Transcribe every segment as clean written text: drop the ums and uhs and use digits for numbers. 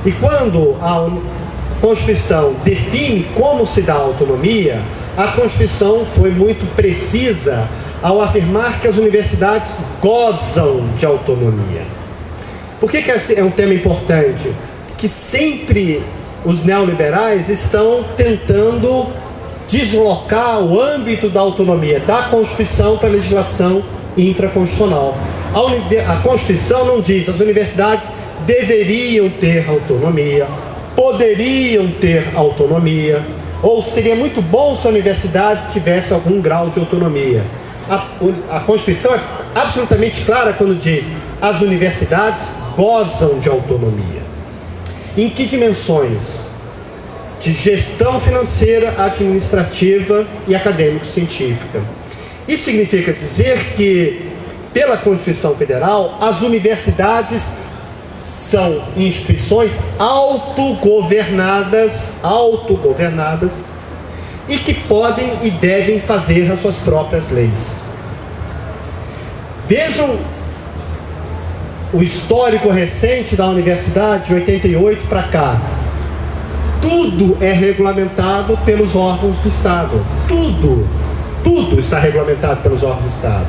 E quando a Constituição define como se dá a autonomia, a Constituição foi muito precisa ao afirmar que as universidades gozam de autonomia. Por que esse é um tema importante? Porque sempre os neoliberais estão tentando deslocar o âmbito da autonomia da Constituição para a legislação infraconstitucional. A Constituição não diz as universidades deveriam ter autonomia, poderiam ter autonomia, ou seria muito bom se a universidade tivesse algum grau de autonomia. A Constituição é absolutamente clara quando diz as universidades gozam de autonomia. Em que dimensões? De gestão financeira, administrativa e acadêmico-científica. Isso significa dizer que, pela Constituição Federal, as universidades são instituições autogovernadas e que podem e devem fazer as suas próprias leis. Vejam o histórico recente da universidade, de 88 para cá. Tudo é regulamentado pelos órgãos do Estado. Tudo está regulamentado pelos órgãos do Estado.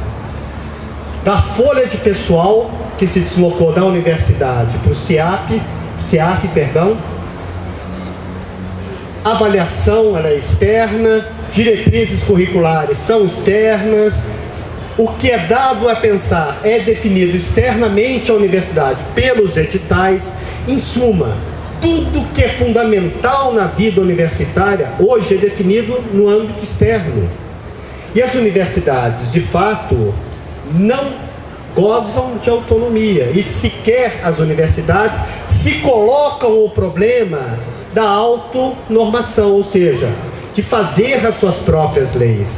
Da folha de pessoal que se deslocou da universidade para o CIAF, avaliação ela é externa, diretrizes curriculares são externas, o que é dado a pensar é definido externamente à universidade pelos editais. Em suma, tudo que é fundamental na vida universitária hoje é definido no âmbito externo. E as universidades, de fato, não gozam de autonomia, e sequer as universidades se colocam o problema da autonormação, ou seja, de fazer as suas próprias leis.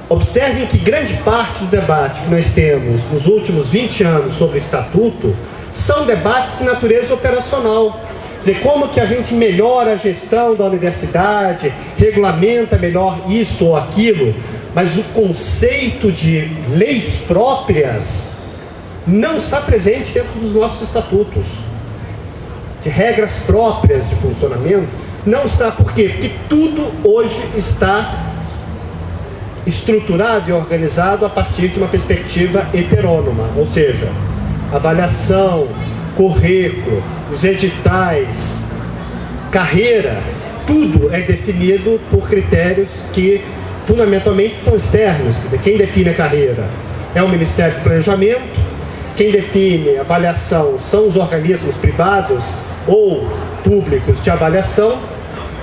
Observem que grande parte do debate que nós temos nos últimos 20 anos sobre o Estatuto são debates de natureza operacional. Quer dizer, como que a gente melhora a gestão da universidade, regulamenta melhor isto ou aquilo, mas o conceito de leis próprias não está presente dentro dos nossos estatutos. De regras próprias de funcionamento, não está. Por quê? Porque tudo hoje está estruturado e organizado a partir de uma perspectiva heterônoma, ou seja, avaliação, currículo, os editais, carreira, tudo é definido por critérios que fundamentalmente são externos. Quer dizer, quem define a carreira é o Ministério do Planejamento, quem define a avaliação são os organismos privados ou públicos de avaliação,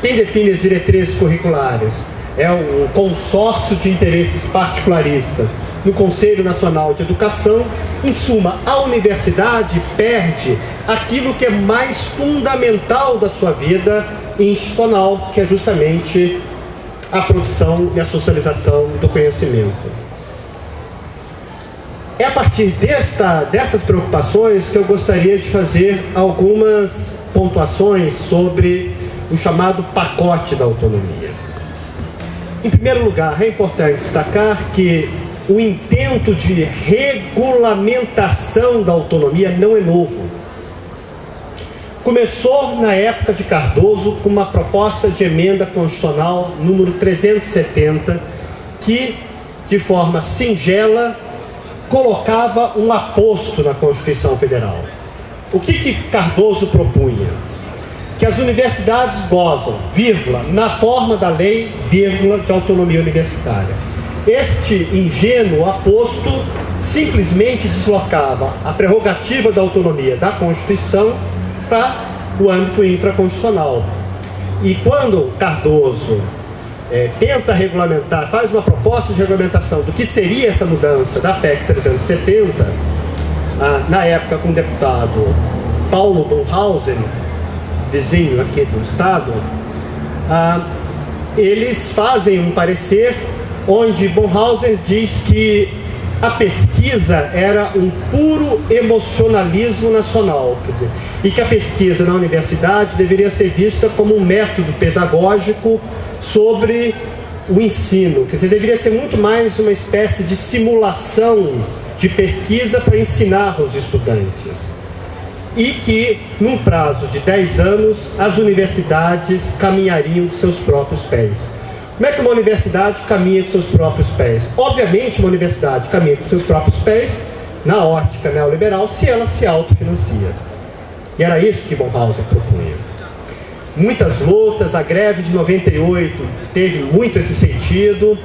quem define as diretrizes curriculares é o consórcio de interesses particularistas no Conselho Nacional de Educação. Em suma, a universidade perde aquilo que é mais fundamental da sua vida institucional, que é justamente a produção e a socialização do conhecimento. É a partir dessas preocupações que eu gostaria de fazer algumas pontuações sobre o chamado pacote da autonomia. Em primeiro lugar, é importante destacar que o intento de regulamentação da autonomia não é novo. Começou na época de Cardoso com uma proposta de emenda constitucional número 370, que, de forma singela, colocava um aposto na Constituição Federal. O que Cardoso propunha? Que as universidades gozam, vírgula, na forma da lei, vírgula, de autonomia universitária. Este ingênuo aposto simplesmente deslocava a prerrogativa da autonomia da Constituição para o âmbito infraconstitucional. E quando Cardoso tenta regulamentar, faz uma proposta de regulamentação do que seria essa mudança da PEC 370, na época com o deputado Paulo Bonhausen, vizinho aqui do Estado, eles fazem um parecer onde Bonhausen diz que a pesquisa era um puro emocionalismo nacional, quer dizer, e que a pesquisa na universidade deveria ser vista como um método pedagógico sobre o ensino, quer dizer, deveria ser muito mais uma espécie de simulação de pesquisa para ensinar os estudantes. e que, num prazo de 10 anos, as universidades caminhariam dos seus próprios pés. Como é que uma universidade caminha dos seus próprios pés? Obviamente, uma universidade caminha dos seus próprios pés, na ótica neoliberal, se ela se autofinancia. E era isso que Bonhoeffer propunha. Muitas lutas, a greve de 98 teve muito esse sentido.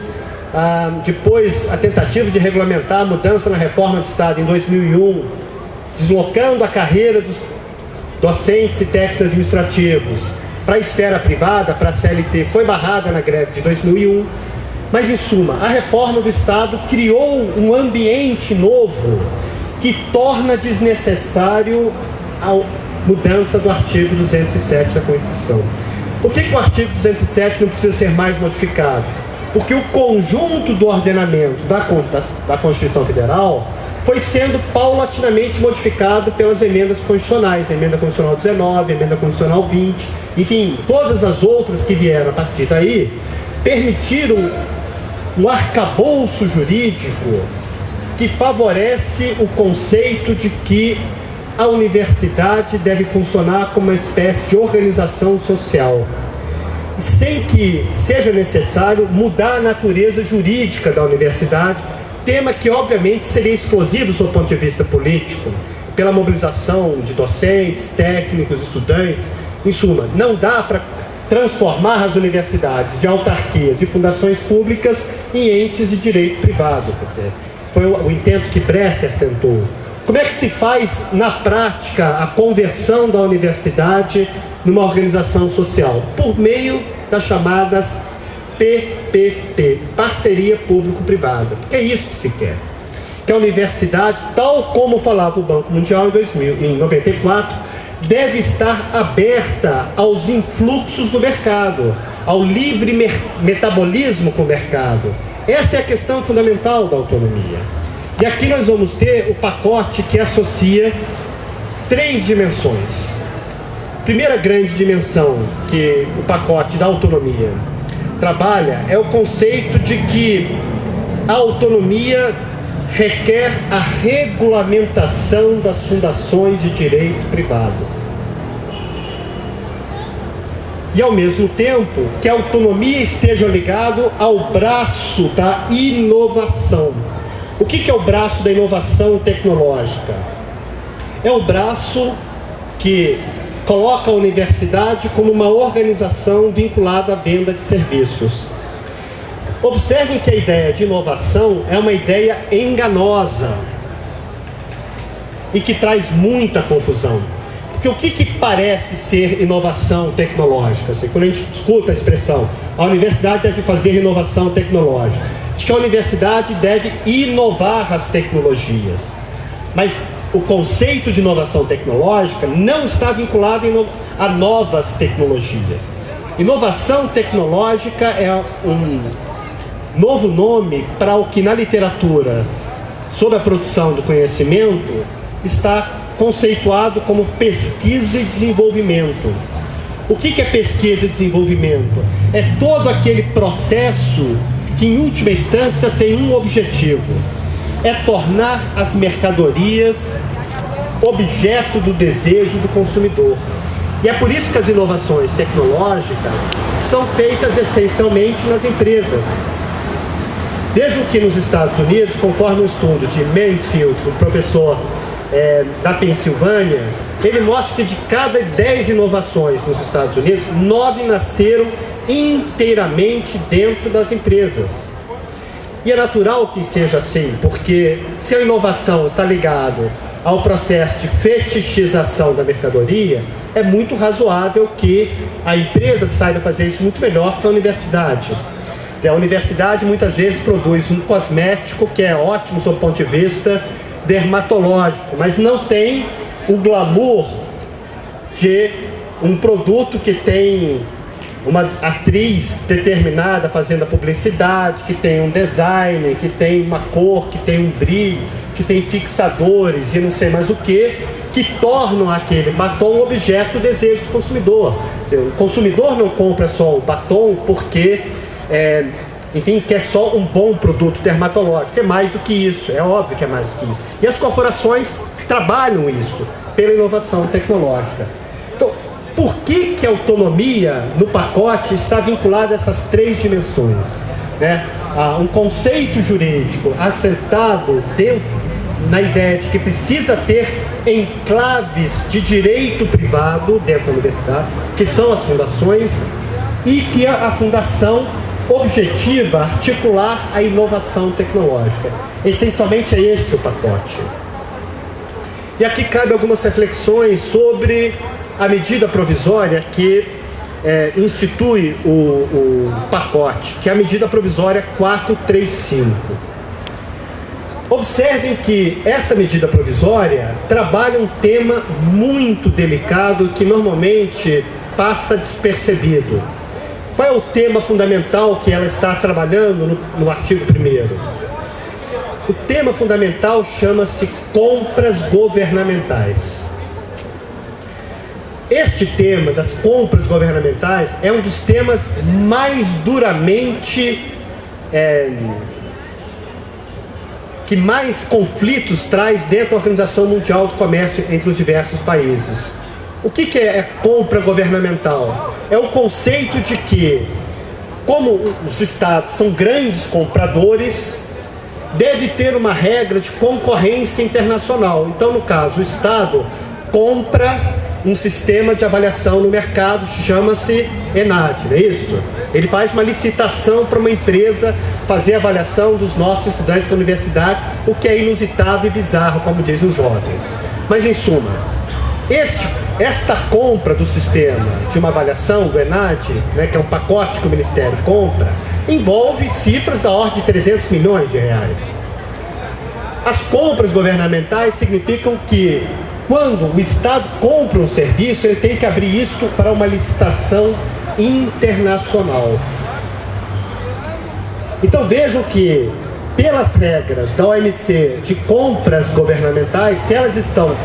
Depois, a tentativa de regulamentar a mudança na reforma do Estado em 2001, deslocando a carreira dos docentes e técnicos administrativos para a esfera privada, para a CLT, foi barrada na greve de 2001. Mas, em suma, a reforma do Estado criou um ambiente novo que torna desnecessário a mudança do artigo 207 da Constituição. Por que o artigo 207 não precisa ser mais modificado? Porque o conjunto do ordenamento da Constituição Federal foi sendo paulatinamente modificado pelas emendas constitucionais, a emenda constitucional 19, a emenda constitucional 20, enfim, todas as outras que vieram a partir daí, permitiram um arcabouço jurídico que favorece o conceito de que a universidade deve funcionar como uma espécie de organização social, sem que seja necessário mudar a natureza jurídica da universidade, tema que obviamente seria explosivo do ponto de vista político, pela mobilização de docentes, técnicos, estudantes. Em suma, não dá para transformar as universidades de autarquias e fundações públicas em entes de direito privado. Quer dizer, foi o intento que Bresser tentou. Como é que se faz na prática a conversão da universidade numa organização social? Por meio das chamadas PPP, parceria público-privada. Que é isso que se quer. Que a universidade, tal como falava o Banco Mundial em 94, deve estar aberta aos influxos do mercado, ao livre metabolismo com o mercado. Essa é a questão fundamental da autonomia. E aqui nós vamos ter o pacote que associa 3 dimensões. Primeira grande dimensão que o pacote da autonomia trabalha é o conceito de que a autonomia requer a regulamentação das fundações de direito privado. E, ao mesmo tempo, que a autonomia esteja ligada ao braço da inovação. O que é o braço da inovação tecnológica? É o braço que coloca a universidade como uma organização vinculada à venda de serviços. Observem que a ideia de inovação é uma ideia enganosa e que traz muita confusão. Porque o que parece ser inovação tecnológica? Assim, quando a gente escuta a expressão, a universidade deve fazer inovação tecnológica, de que a universidade deve inovar as tecnologias. Mas o conceito de inovação tecnológica não está vinculado a novas tecnologias. Inovação tecnológica é um novo nome para o que na literatura sobre a produção do conhecimento está conceituado como pesquisa e desenvolvimento. O que é pesquisa e desenvolvimento? É todo aquele processo que em última instância tem um objetivo: é tornar as mercadorias objeto do desejo do consumidor. E é por isso que as inovações tecnológicas são feitas essencialmente nas empresas. Vejam que nos Estados Unidos, conforme um estudo de Mansfield, um professor da Pensilvânia, ele mostra que de cada 10 inovações nos Estados Unidos, 9 nasceram inteiramente dentro das empresas. E é natural que seja assim, porque se a inovação está ligada ao processo de fetichização da mercadoria, é muito razoável que a empresa saiba fazer isso muito melhor que a universidade. A universidade muitas vezes produz um cosmético que é ótimo sob o ponto de vista dermatológico, mas não tem o glamour de um produto que tem uma atriz determinada fazendo a publicidade, que tem um design, que tem uma cor, que tem um brilho, que tem fixadores e não sei mais o que tornam aquele batom objeto do desejo do consumidor. O consumidor não compra só o batom porque enfim, quer só um bom produto dermatológico. É mais do que isso, é óbvio que é mais do que isso. E as corporações trabalham isso. pela inovação tecnológica. Então, por que a autonomia no pacote está vinculada a essas três dimensões, né? Um conceito jurídico assentado na ideia de que precisa ter enclaves de direito privado dentro da universidade, que são as fundações, e que a fundação objetiva articular a inovação tecnológica. Essencialmente é este o pacote. E aqui cabe algumas reflexões sobre a medida provisória que institui o pacote, que é a medida provisória 435. Observem que esta medida provisória trabalha um tema muito delicado que normalmente passa despercebido. Qual é o tema fundamental que ela está trabalhando no artigo 1º? O tema fundamental chama-se compras governamentais. Este tema das compras governamentais é um dos temas mais duramente que mais conflitos traz dentro da Organização Mundial do Comércio entre os diversos países. O que é compra governamental? É o conceito de que, como os estados são grandes compradores, deve ter uma regra de concorrência internacional. Então, no caso, o estado compra um sistema de avaliação no mercado, chama-se ENAD, não é isso? Ele faz uma licitação para uma empresa fazer a avaliação dos nossos estudantes da universidade, o que é inusitado e bizarro, como dizem os jovens. Mas, em suma, esta compra do sistema de uma avaliação do ENAD, né, que é um pacote que o Ministério compra, envolve cifras da ordem de 300 milhões de reais. As compras governamentais significam que, quando o Estado compra um serviço, ele tem que abrir isso para uma licitação internacional. Então vejam que, pelas regras da OMC de compras governamentais, se elas estão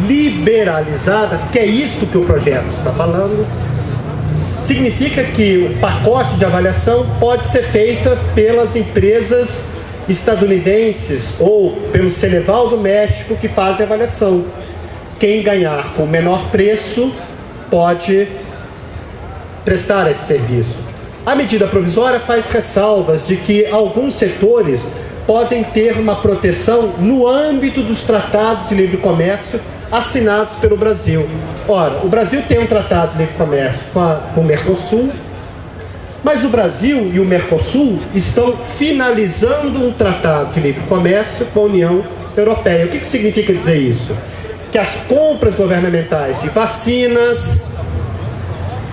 liberalizadas, que é isto que o projeto está falando, significa que o pacote de avaliação pode ser feito pelas empresas estadunidenses ou pelo Ceneval do México que fazem a avaliação. Quem ganhar com menor preço pode prestar esse serviço. A medida provisória faz ressalvas de que alguns setores podem ter uma proteção no âmbito dos tratados de livre comércio assinados pelo Brasil. Ora, o Brasil tem um tratado de livre comércio com o Mercosul, mas o Brasil e o Mercosul estão finalizando um tratado de livre comércio com a União Europeia. O que significa dizer isso? Que as compras governamentais de vacinas,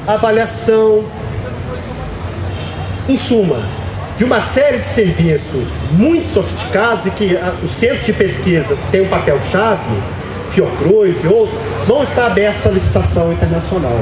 avaliação, em suma, de uma série de serviços muito sofisticados e que os centros de pesquisa têm um papel-chave, Fiocruz e outros, vão estar abertos à licitação internacional.